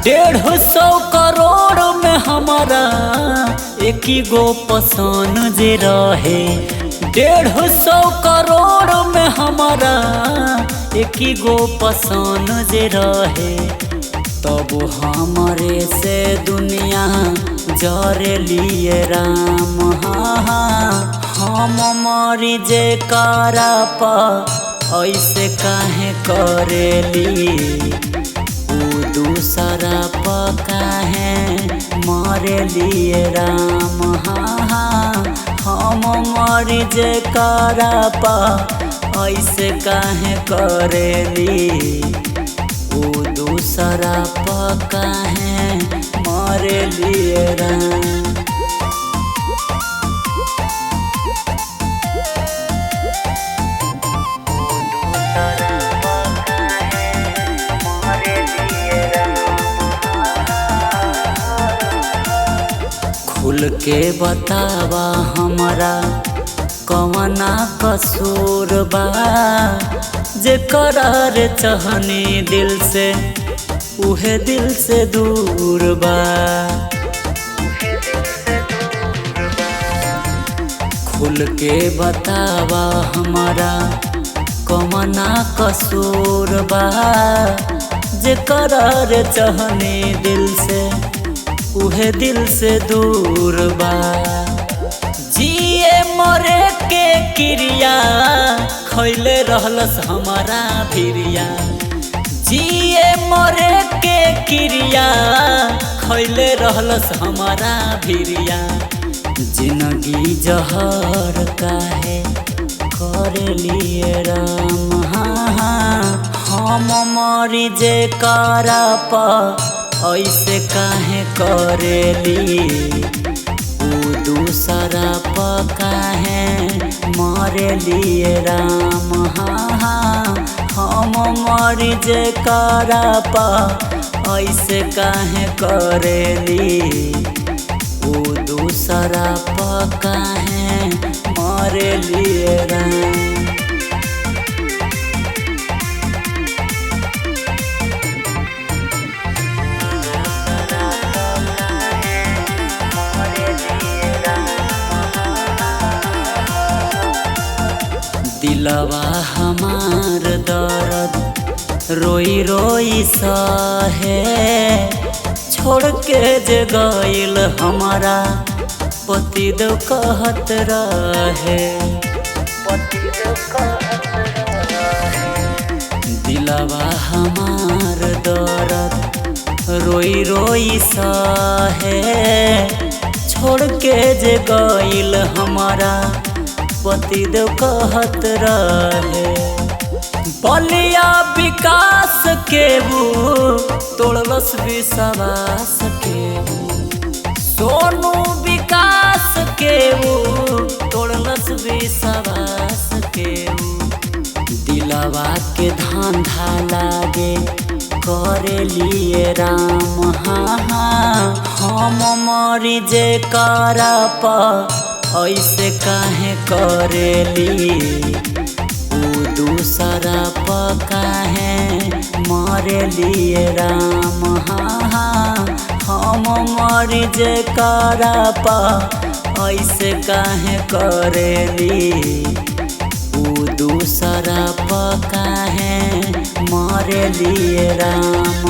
150 करोड़ में हमारा एक ही गो पसंद जे रहे। 150 करोड़ में हमारा एक ही गो पसंद जे रहे। तब हमारे से दुनिया जरे लिए राम। हम मरी जे कारा पा ऐसे काहे करेली। दूसरा पका है मारे लिए राम। हम मरी जे कारा पा ऐसे काहे करेली। दूसरा पका है मारे लिए राम। खुल के बतावा हमरा कवना कसूर बा। जे करार चाहनी दिल से उहे दिल से दूर बा। खुल के बतावा हमरा कवना कसूर बा। जे करार चाहनी दिल से उहे दिल से दूर बा। जिए मरे के क्रिया खैले रहलस हमारा भिरिया। जिए मरे के क्रिया खैले रहलस हमारा भिरिया। जिंदगी जहर काहे करे लिए राम। हम मरी जे कारा पा ऐसे काहे करेली। दूसरा पका है मारे लिए राम। हम मरी जे कारा पा ऐसे काहे करेली। दूसरा पका है मारे लिए राम। दिलवा हमार दर्द रोई रोई सहे। छोड़ के जे गइल हमारा पति देव कहत रहे। दिलवा हमार दर्द रोई रोई सहे। छोड़ के जे गइल हमारा पति देव कहत रहे। बलिया विकास के तोड़लस विश्वास के। सोनू विकास के तोड़लस विश्वास के। दिलवा के धंधा लागे करे लिए राम। हम मरी जे कारा पा ऐसे काहे करेली। दूसरा पका है मारे लिए राम। हम मरी जे कारा पा ऐसे काहे करेली। दूसरा पका है मारे लिए राम।